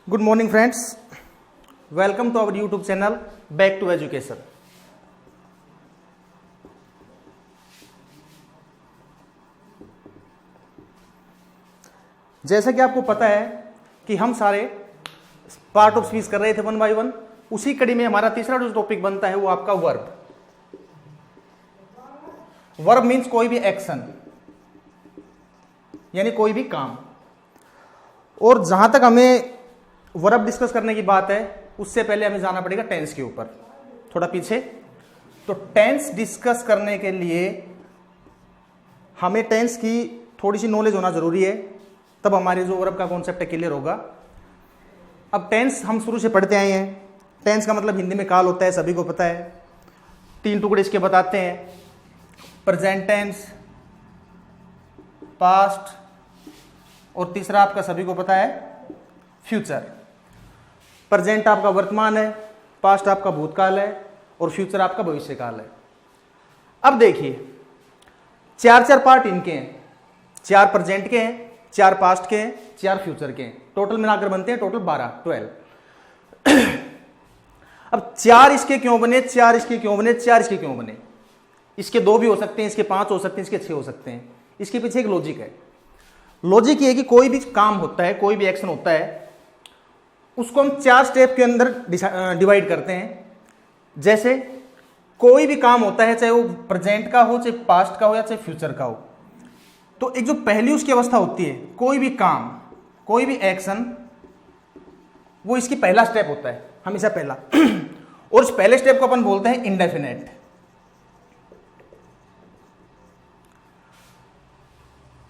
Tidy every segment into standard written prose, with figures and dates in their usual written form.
Good morning friends, welcome to our YouTube channel Back to Education. जैसा कि आपको पता है कि हम सारे पार्ट ऑफ स्पीच कर रहे थे वन बाय वन, उसी कड़ी में हमारा तीसरा जो टॉपिक बनता है वो आपका वर्ब। वर्ब मीन्स कोई भी एक्शन यानी कोई भी काम। और जहां तक हमें वर्ब डिस्कस करने की बात है उससे पहले हमें जाना पड़ेगा टेंस के ऊपर, थोड़ा पीछे। तो टेंस डिस्कस करने के लिए हमें टेंस की थोड़ी सी नॉलेज होना जरूरी है, तब हमारे जो वर्ब का कॉन्सेप्ट है क्लियर होगा। अब टेंस हम शुरू से पढ़ते आए हैं। टेंस का मतलब हिंदी में काल होता है, सभी को पता है। तीन टुकड़े इसके बताते हैं, प्रेजेंट टेंस, पास्ट और तीसरा आपका सभी को पता है फ्यूचर। प्रेजेंट आपका वर्तमान है, पास्ट आपका भूतकाल है और फ्यूचर आपका भविष्यकाल है। अब देखिए चार चार पार्ट इनके हैं, चार प्रेजेंट के हैं, चार पास्ट के हैं, चार फ्यूचर के हैं। टोटल मिलाकर बनते हैं टोटल 12। अब चार इसके क्यों बने, चार इसके क्यों बने, चार इसके क्यों बने? इसके दो भी हो सकते हैं, इसके पांच हो सकते हैं, इसके 6 हो सकते हैं। इसके पीछे एक लॉजिक है। लॉजिक ये है कि कोई भी काम होता है, कोई भी एक्शन होता है, उसको हम 4 स्टेप के अंदर डिवाइड करते हैं। जैसे कोई भी काम होता है, चाहे वो प्रेजेंट का हो, चाहे पास्ट का हो या चाहे फ्यूचर का हो, तो एक जो पहली उसकी अवस्था होती है, कोई भी काम, कोई भी एक्शन, वो इसकी पहला स्टेप होता है, हमेशा पहला। और उस पहले स्टेप को अपन बोलते हैं इंडेफिनेट।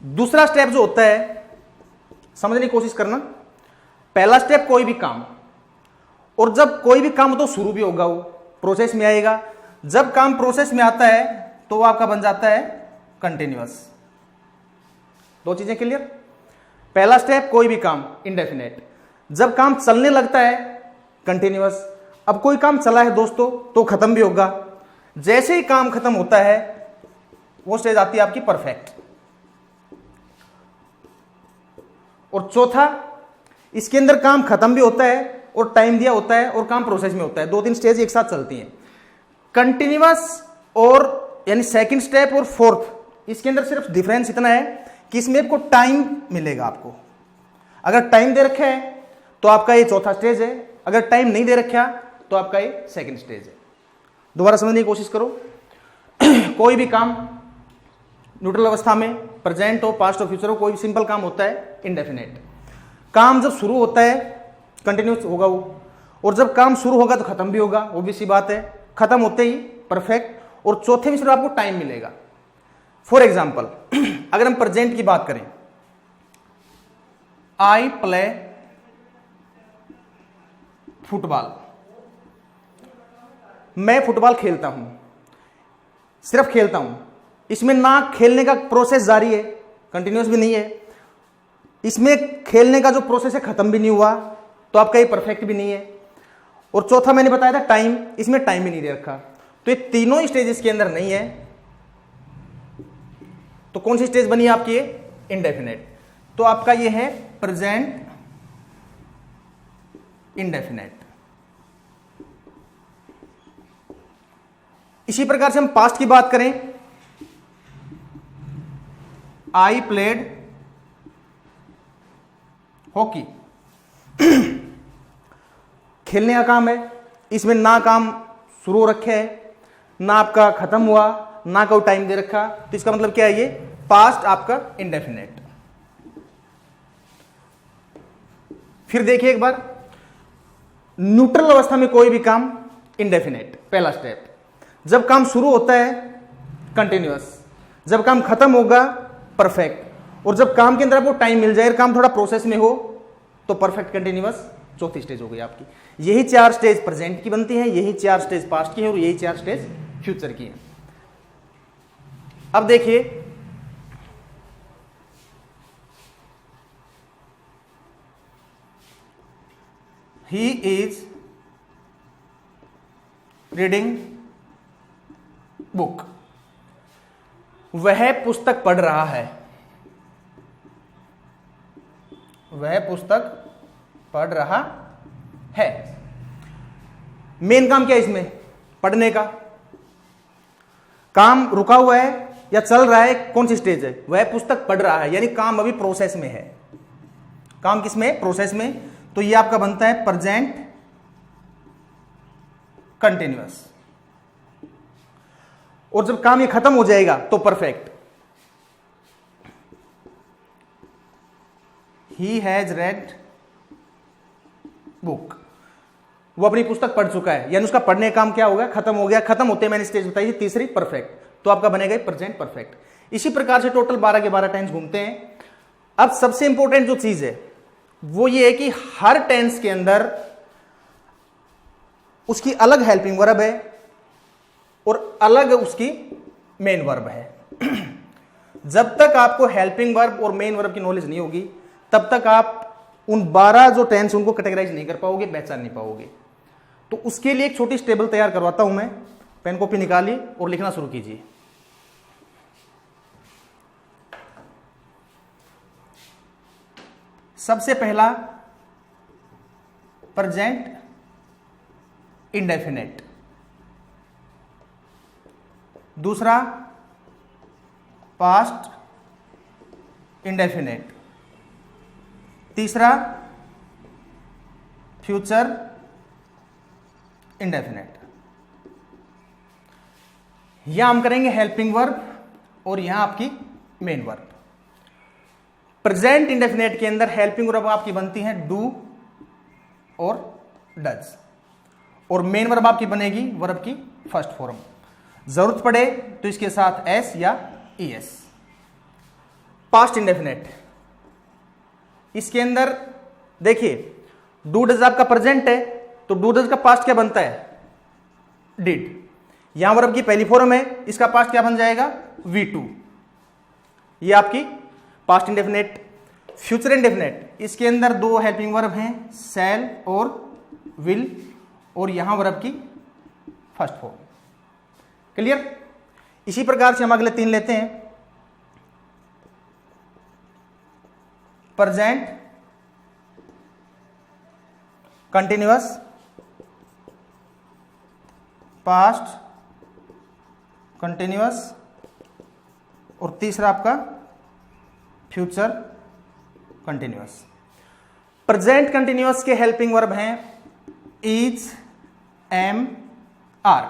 दूसरा स्टेप जो होता है, समझने की कोशिश करना। पहला स्टेप कोई भी काम, और जब कोई भी काम हो तो शुरू भी होगा, वो प्रोसेस में आएगा। जब काम प्रोसेस में आता है तो वो आपका बन जाता है कंटिन्यूअस। दो चीजें क्लियर। पहला स्टेप कोई भी काम इंडेफिनेट, जब काम चलने लगता है कंटिन्यूअस। अब कोई काम चला है दोस्तों तो खत्म भी होगा। जैसे ही काम खत्म होता है वो स्टेज आती है आपकी परफेक्ट। और चौथा, इसके अंदर काम खत्म भी होता है और टाइम दिया होता है और काम प्रोसेस में होता है। 2-3 स्टेज एक साथ चलती हैं, कंटिन्यूअस और यानी सेकंड स्टेप और फोर्थ। इसके अंदर सिर्फ डिफरेंस इतना है कि इसमें आपको टाइम मिलेगा। आपको अगर टाइम दे रखा है तो आपका ये चौथा स्टेज है, अगर टाइम नहीं दे रखा तो आपका ये सेकंड स्टेज है। दोबारा समझने की कोशिश करो। कोई भी काम न्यूट्रल अवस्था में, प्रेजेंट हो, पास्ट हो, फ्यूचर हो, कोई भी सिंपल काम होता है इंडेफिनेट। काम जब शुरू होता है कंटिन्यूस होगा वो, और जब काम शुरू होगा तो खत्म भी होगा, वो भी सी बात है। खत्म होते ही परफेक्ट। और चौथे में सिर्फ आपको टाइम मिलेगा। फॉर एग्जाम्पल अगर हम प्रेजेंट की बात करें, आई प्ले फुटबॉल, मैं फुटबॉल खेलता हूं, सिर्फ खेलता हूं। इसमें ना खेलने का प्रोसेस जारी है, कंटिन्यूस भी नहीं है। इसमें खेलने का जो प्रोसेस है खत्म भी नहीं हुआ, तो आपका ये परफेक्ट भी नहीं है। और चौथा मैंने बताया था टाइम, इसमें टाइम भी नहीं दे रखा। तो ये तीनों स्टेज के अंदर नहीं है। तो कौन सी स्टेज बनी है आपकी? ये इंडेफिनेट। तो आपका ये है प्रेजेंट इंडेफिनेट। इसी प्रकार से हम पास्ट की बात करें, आई प्लेड हॉकी, खेलने का काम है। इसमें ना काम शुरू हो रखे है, ना आपका खत्म हुआ, ना कोई टाइम दे रखा। तो इसका मतलब क्या है? ये पास्ट आपका इंडेफिनेट। फिर देखिए एक बार, न्यूट्रल अवस्था में कोई भी काम इंडेफिनेट, पहला स्टेप। जब काम शुरू होता है कंटिन्यूअस, जब काम खत्म होगा परफेक्ट, और जब काम के अंदर आपको टाइम मिल जाए, काम थोड़ा प्रोसेस में हो तो परफेक्ट कंटिन्यूअस, चौथी स्टेज हो गई आपकी। यही 4 स्टेज प्रेजेंट की बनती हैं, यही 4 स्टेज पास्ट की है और यही 4 स्टेज फ्यूचर की है। अब देखिए ही इज रीडिंग बुक, वह पुस्तक पढ़ रहा है, वह पुस्तक पढ़ रहा है। मेन काम क्या है इसमें? पढ़ने का। काम रुका हुआ है या चल रहा है? कौन सी स्टेज है? वह पुस्तक पढ़ रहा है, यानी काम अभी प्रोसेस में है। काम किसमें? प्रोसेस में। तो ये आपका बनता है प्रेजेंट कंटिन्यूअस। और जब काम ये खत्म हो जाएगा तो perfect. He has red book, वो अपनी पुस्तक पढ़ चुका है, यानी उसका पढ़ने का काम क्या होगा? खत्म हो गया। खत्म होते मैंने स्टेज बताई थी तीसरी, परफेक्ट। तो आपका बनेगा प्रेजेंट परफेक्ट। इसी प्रकार से टोटल 12 के 12 टेंस घूमते हैं। अब सबसे इंपॉर्टेंट जो चीज है वो ये है कि हर टेंस के अंदर उसकी अलग हेल्पिंग वर्ब है और अलग उसकी मेन वर्ब है। जब तक आपको हेल्पिंग वर्ब और मेन वर्ब की नॉलेज नहीं होगी तब तक आप उन 12 जो टेंस उनको कैटेगराइज नहीं कर पाओगे, पहचान नहीं पाओगे। तो उसके लिए एक छोटी टेबल तैयार करवाता हूं मैं। पेन कॉपी निकालिए और लिखना शुरू कीजिए। सबसे पहला प्रेजेंट इंडेफिनेट, दूसरा पास्ट इंडेफिनेट, तीसरा फ्यूचर इंडेफिनेट। यहां हम करेंगे हेल्पिंग वर्ब और यहां आपकी मेन वर्ब। प्रेजेंट इंडेफिनेट के अंदर हेल्पिंग वर्ब आपकी बनती है डू और डज, और मेन वर्ब आपकी बनेगी वर्ब की फर्स्ट फॉर्म। जरूरत पड़े तो इसके साथ एस या ईएस। पास्ट इंडेफिनेट, इसके अंदर देखिए डू डज आपका प्रेजेंट है, तो डू डज का पास्ट क्या बनता है? डिड। यहां वर्ब की पहली फॉर्म है, इसका पास्ट क्या बन जाएगा? V2। ये आपकी पास्ट इंडेफिनेट। फ्यूचर इंडेफिनेट, इसके अंदर दो हेल्पिंग वर्ब हैं, शैल और विल, और यहां वर्ब की फर्स्ट फॉर्म। क्लियर? इसी प्रकार से हम अगले 3 लेते हैं। प्रेजेंट कंटिन्यूअस, पास्ट कंटिन्यूअस, और तीसरा आपका फ्यूचर कंटिन्यूअस। प्रेजेंट कंटिन्यूअस के हेल्पिंग वर्ब हैं is, am, are.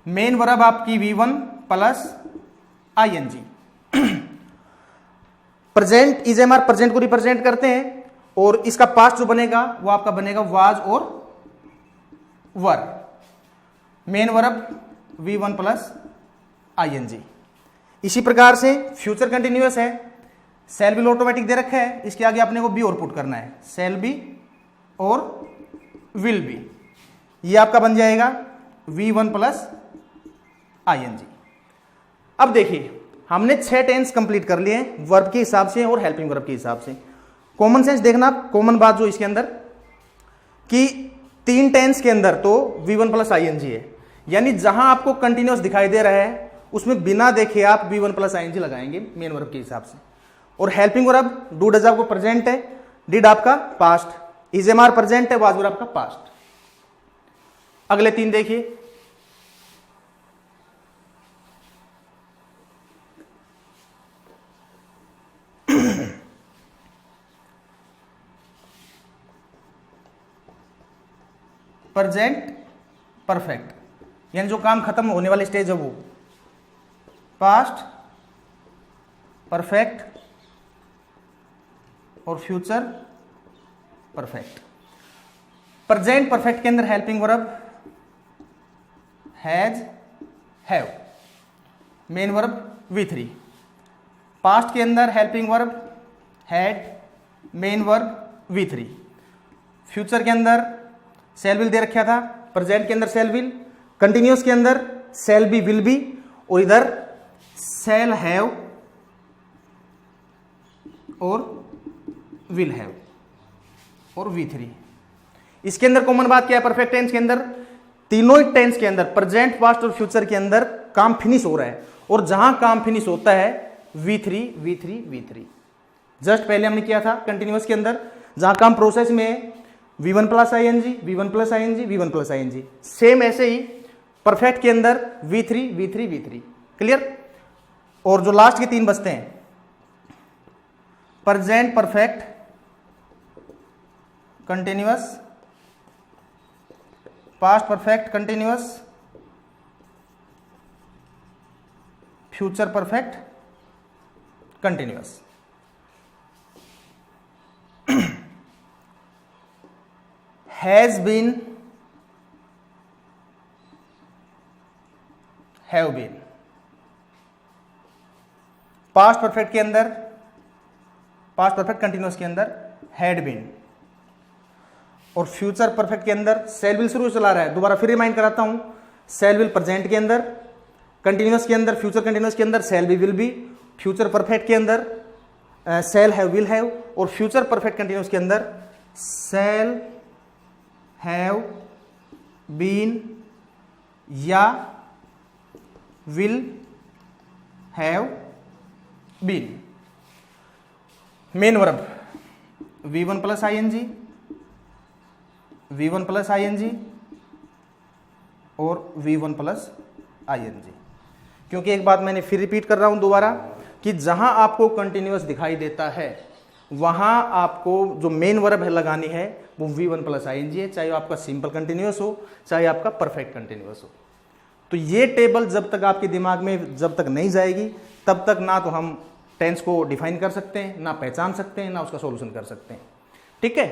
Main verb आपकी V1 plus ING। Present is am are present को रिप्रेजेंट करते हैं, और इसका पास्ट जो बनेगा वो आपका बनेगा वाज और were. Main verb V1 plus ING। इसी प्रकार से फ्यूचर कंटिन्यूअस है, सेल विल ऑटोमेटिक दे रखा है, इसके आगे आपने को बी और पुट करना है, सेल बी और विल बी। ये आपका बन जाएगा V1 प्लस ING। अब देखिए हमने 6 टेंस कंप्लीट कर लिए वर्ब के हिसाब से और हेल्पिंग वर्ब के हिसाब से। कॉमन सेंस देखना, कॉमन बात जो इसके अंदर कि 3 टेंस के अंदर तो V1 प्लस ING है, यानी जहां आपको कंटिन्यूअस दिखाई दे रहा है उसमें बिना देखे आप V1 प्लस ING लगाएंगे मेन वर्ब के हिसाब से। और हेल्पिंग वर्ब डू डज आपको प्रेजेंट है, डिड आपका past, is am are present है, वाज वर आपका पास्ट। अगले 3 देखिए। प्रेजेंट परफेक्ट, यानी जो काम खत्म होने वाली स्टेज है वो। पास्ट परफेक्ट और फ्यूचर परफेक्ट। प्रेजेंट परफेक्ट के अंदर helping verb has, have, main verb V3। Past के अंदर helping verb had, main verb V3। Future के अंदर सेल विल दे रखा था, प्रेजेंट के अंदर सेल विल, कंटिन्यूअस के अंदर सेल बी, विल बी, और इधर सेल हैव और विल हैव और V3। इसके अंदर कॉमन बात क्या है? परफेक्ट टेंस के अंदर तीनों ही टेंस के अंदर प्रेजेंट, पास्ट और फ्यूचर के अंदर काम फिनिश हो रहा है, और जहां काम फिनिश होता है V3 V3 V3। जस्ट पहले हमने किया था कंटिन्यूअस के अंदर, जहां काम प्रोसेस में V1 plus ING, V1 plus ING, V1 plus ING। Same ऐसे ही परफेक्ट के अंदर V3 V3 V3। क्लियर। और जो लास्ट के तीन बचते हैं, present perfect continuous, past perfect continuous, future perfect continuous. Has been, have been. Past perfect के अंदर, पास्ट परफेक्ट कंटिन्यूअस के अंदर हैड बीन, और फ्यूचर परफेक्ट के अंदर सेल विल शुरू चला रहा है। दोबारा फिर रिमाइंड कराता हूं, सेल विल प्रेजेंट के अंदर, कंटिन्यूअस के अंदर, फ्यूचर कंटिन्यूअस के अंदर shall be will be, future perfect के अंदर सेल हैव विल हैव, और फ्यूचर परफेक्ट कंटिन्यूअस के अंदर सेल हैव बीन या will have been. Main verb V1 plus ING, V1 plus ING और V1 प्लस ING। क्योंकि एक बात मैंने फिर रिपीट कर रहा हूं दोबारा, कि जहां आपको कंटिन्यूअस दिखाई देता है वहां आपको जो मेन वर्ब है लगानी है वो V1 प्लस ING है, चाहे आपका सिंपल कंटिन्यूअस हो चाहे आपका परफेक्ट कंटिन्यूअस हो। तो ये टेबल जब तक आपके दिमाग में जब तक नहीं जाएगी तब तक ना तो हम टेंस को डिफाइन कर सकते हैं, ना पहचान सकते हैं, ना उसका सॉल्यूशन कर सकते हैं। ठीक है,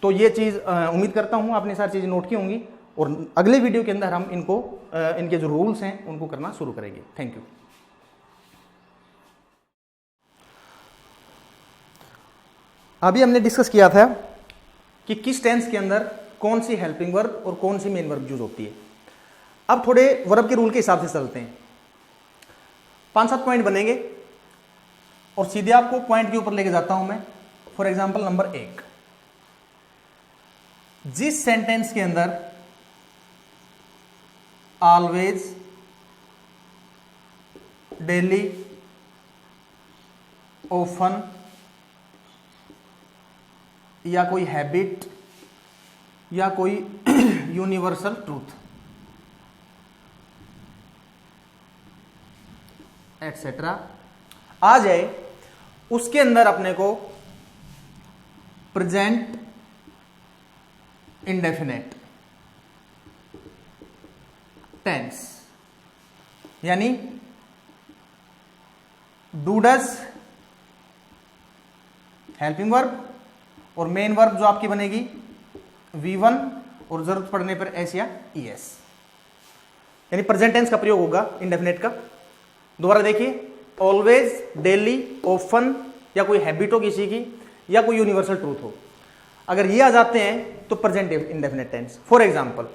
तो ये चीज़ उम्मीद करता हूं आपने सारी चीज़ें नोट की होंगी, और अगले वीडियो के अंदर हम इनको इनके जो रूल्स हैं उनको करना शुरू करेंगे। Thank you. अभी हमने डिस्कस किया था कि किस टेंस के अंदर कौन सी हेल्पिंग वर्ब और कौन सी मेन वर्ब यूज होती है। अब थोड़े वर्ब के रूल के हिसाब से चलते हैं। 5-7 पॉइंट बनेंगे और सीधे आपको पॉइंट के ऊपर लेके जाता हूं मैं। फॉर एग्जाम्पल नंबर 1, जिस सेंटेंस के अंदर ऑलवेज, डेली, ऑफन या कोई हैबिट या कोई यूनिवर्सल ट्रूथ एक्सेट्रा आ जाए, उसके अंदर अपने को प्रेजेंट इंडेफिनेट टेंस यानी डू डज हेल्पिंग वर्ब और मेन वर्ब जो आपकी बनेगी V1 और जरूरत पड़ने पर एस या ES, यानी प्रेजेंट टेंस का प्रयोग होगा इंडेफिनेट का। दोबारा देखिए, ऑलवेज, डेली, ऑफन या कोई हैबिट हो किसी की या कोई यूनिवर्सल ट्रूथ हो, अगर ये आ जाते हैं तो present indefinite tense. For example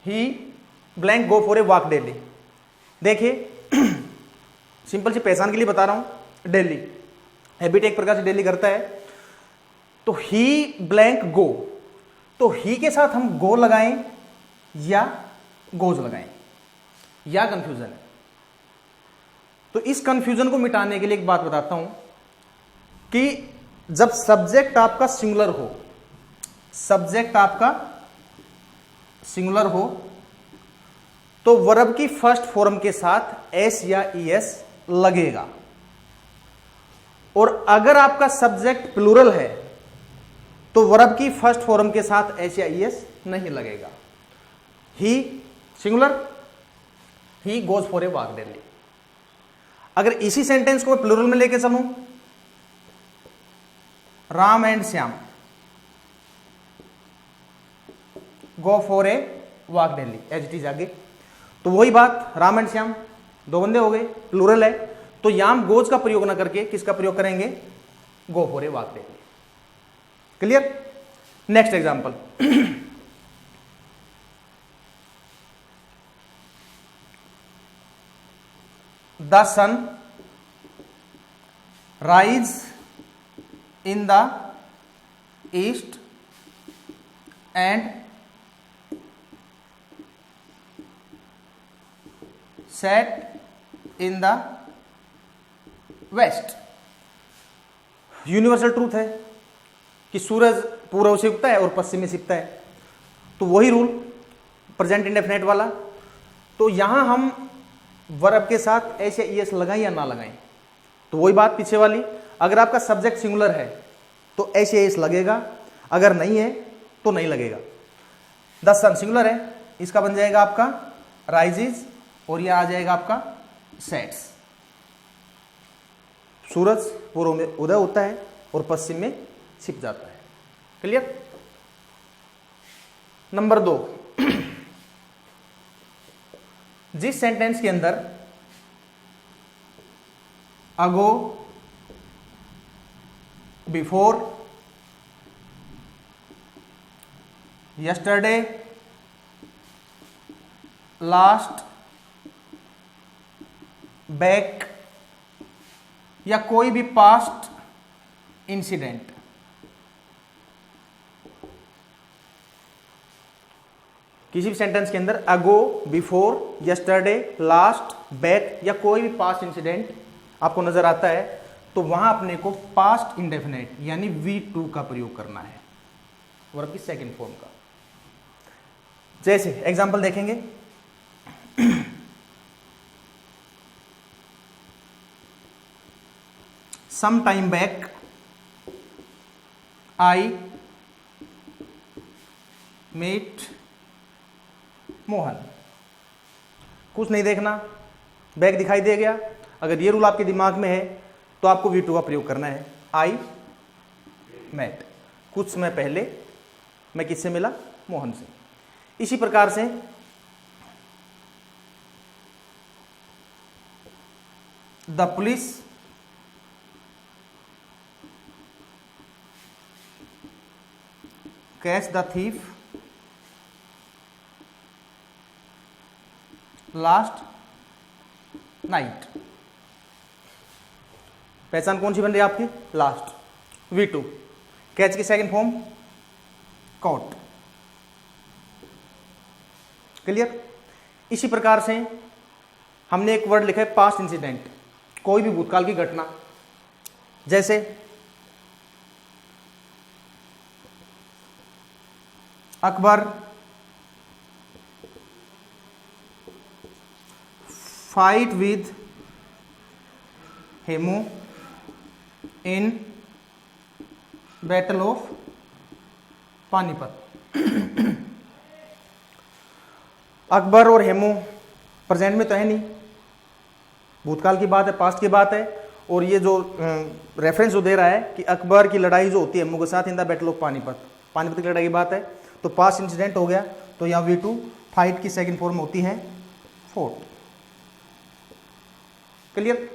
he blank go for a walk daily. देखिए सिंपल सी पहचान के लिए बता रहा हूं, डेली हैबिट एक प्रकार से डेली करता है, तो ही ब्लैंक गो, तो ही के साथ हम गो लगाएं या गोज लगाएं, या कंफ्यूजन है। तो इस कंफ्यूजन को मिटाने के लिए एक बात बताता हूं कि जब सब्जेक्ट आपका सिंगुलर हो, सब्जेक्ट आपका सिंगुलर हो तो वर्ब की फर्स्ट फॉर्म के साथ एस या ES लगेगा, और अगर आपका सब्जेक्ट प्लूरल है तो वर्ब की फर्स्ट फॉर्म के साथ एस या ES नहीं लगेगा। He singular, he goes for a walk daily. अगर इसी सेंटेंस को मैं प्लूरल में लेके चलूं, Ram and Shyam go for a walk daily, as it is आगे, तो वही बात, राम एंड श्याम दो बंदे हो गए, प्लूरल है, तो याम गोज का प्रयोग ना करके किसका प्रयोग करेंगे, go for a walk daily. Clear. Next example, the sun rise in the east and set in the west. Universal truth है कि सूरज पूर्व से उगता है और पश्चिम में छिपता है, तो वही रूल प्रेजेंट इंडेफिनेट वाला। तो यहां हम वर्ब के साथ ऐसे ईएस लगाएं या ना लगाएं, तो वही बात पीछे वाली। अगर आपका सब्जेक्ट सिंगुलर है तो ऐसे ईएस लगेगा, अगर नहीं है तो नहीं लगेगा। द सन सिंगुलर है, इसका बन जाएगा आपका राइजेज और यह आ जाएगा आपका सेट्स। सूरज पूर्व में उदय होता है और पश्चिम में छिप जाता है। क्लियर? नंबर 2, जिस सेंटेंस के अंदर अगो, बिफोर, यस्टरडे, लास्ट, बैक या कोई भी पास्ट इंसिडेंट, किसी भी सेंटेंस के अंदर अगो, बिफोर, यस्टरडे, लास्ट, बैक या कोई भी पास्ट इंसिडेंट आपको नजर आता है, तो वहां अपने को पास्ट इंडेफिनेट यानी V2 का प्रयोग करना है, वर्ब की सेकंड फॉर्म का। जैसे एग्जांपल देखेंगे, some time back I met Mohan. कुछ नहीं देखना, बैक दिखाई दे गया। अगर ये रूल आपके दिमाग में है तो आपको V2 का प्रयोग करना है। आई मेट, कुछ समय पहले मैं किससे मिला? मोहन से। इसी प्रकार से the police catch the thief last night. पहचान कौन सी बन रही है आपकी? Last, V2। कैच की सेकंड फॉर्म कॉट। क्लियर? इसी प्रकार से हमने एक वर्ड लिखा है पास्ट इंसिडेंट, कोई भी भूतकाल की घटना। जैसे Akbar fight with Hemu in battle of Panipat. Akbar और हेमू प्रेजेंट में तो है नहीं, भूतकाल की बात है, पास्ट की बात है। और ये जो रेफरेंस जो दे रहा है कि अकबर की लड़ाई जो होती है हेमू के साथ in the battle of Panipat, Panipat की लड़ाई की बात है, तो पास्ट इंसिडेंट हो गया। तो यहाँ V2 फाइट की सेकंड फॉर्म होती है फोर्ट। क्लियर?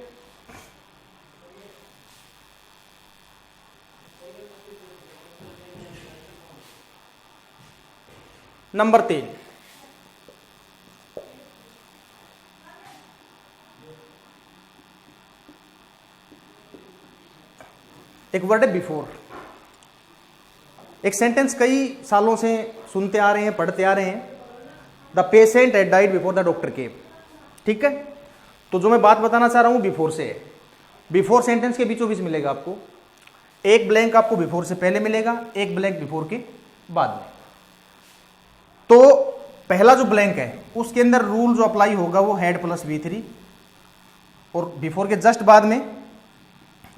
नंबर 3, एक वर्ड है बिफोर। एक सेंटेंस कई सालों से सुनते आ रहे हैं, पढ़ते आ रहे हैं, the patient had died before the doctor केम। ठीक है, तो जो मैं बात बताना चाह रहा हूं बिफोर से है। बिफोर सेंटेंस के बीचों बीच मिलेगा आपको एक ब्लैंक, आपको बिफोर से पहले मिलेगा, एक ब्लैंक बिफोर के बाद में। तो पहला जो ब्लैंक है उसके अंदर रूल जो अप्लाई होगा वो हैड प्लस V3 और बिफोर के जस्ट बाद में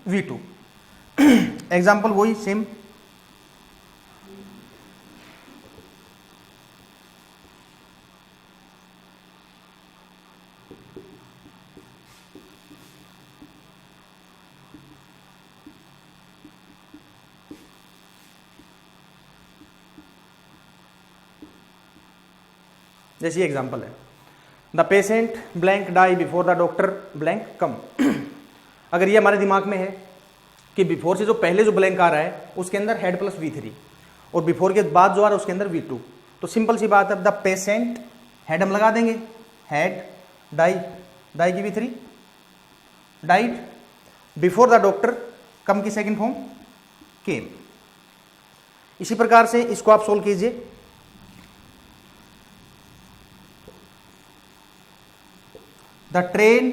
V2। एग्जाम्पल वही सेम, जैसी एग्जाम्पल है the patient blank die before the doctor blank come. अगर ये हमारे दिमाग में है कि बिफोर से जो पहले जो ब्लैंक आ रहा है उसके अंदर हेड प्लस V3 और बिफोर के बाद जो आ रहा है उसके अंदर V2, तो सिंपल सी बात है द पेशेंट, हेड हम लगा देंगे, हेड डाई, डाई की V3 died, before the doctor come की सेकंड फॉर्म केम। इसी प्रकार से इसको आप सोल्व कीजिए। The train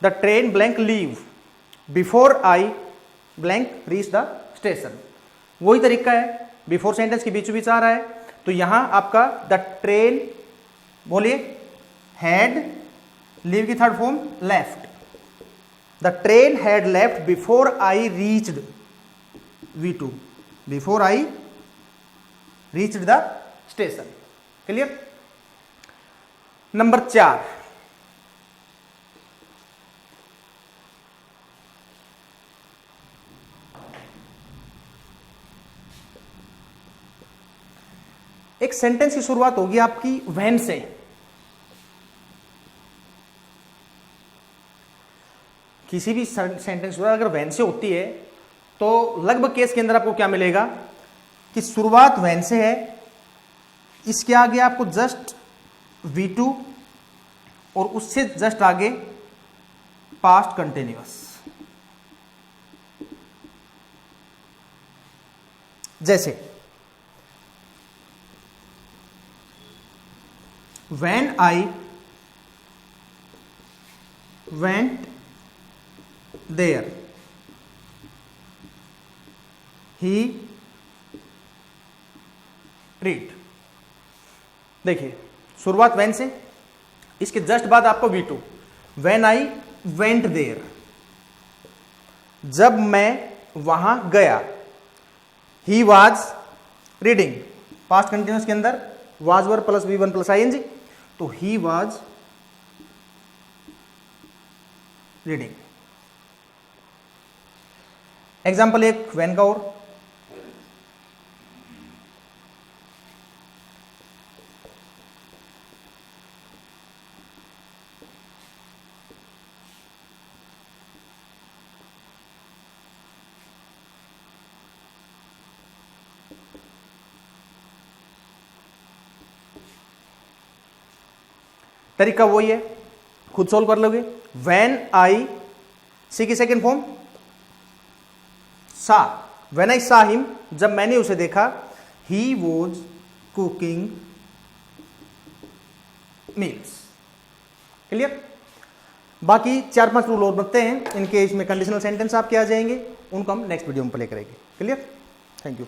the train blank leave before I blank reach the station. वही तरीका है, बिफोर सेंटेंस के बीचों बीच आ रहा है, तो यहां आपका द ट्रेन, बोलिए, हैड, लीव की third form left. The train had left before I reached V2, before I reached the station. Clear. Number 4, एक सेंटेंस की शुरुआत होगी आपकी व्हेन से। किसी भी सेंटेंस शुरुआत अगर व्हेन से होती है तो लगभग केस के अंदर आपको क्या मिलेगा कि शुरुआत व्हेन से है, इसके आगे आपको जस्ट V2 और उससे जस्ट आगे पास्ट कंटिन्यूअस। जैसे when I went there, he read। देखिए शुरुआत when से, इसके जस्ट बाद आपको V2। when I went there, जब मैं वहां गया। he was reading, past continuous के अंदर was verb plus V1 plus ing, तो he was reading। एग्जाम्पल एक when का और, तरीका वही है, खुद सोल्व कर लोगे। व्हेन आई, सी की सेकेंड फॉर्म सा, व्हेन आई सा हिम, जब मैंने उसे देखा। He was cooking meals. Clear. बाकी 4-5 रूल और बनते हैं, इनके इसमें कंडीशनल सेंटेंस आपके आ जाएंगे, उनको हम नेक्स्ट वीडियो में प्ले करेंगे। क्लियर। Thank you.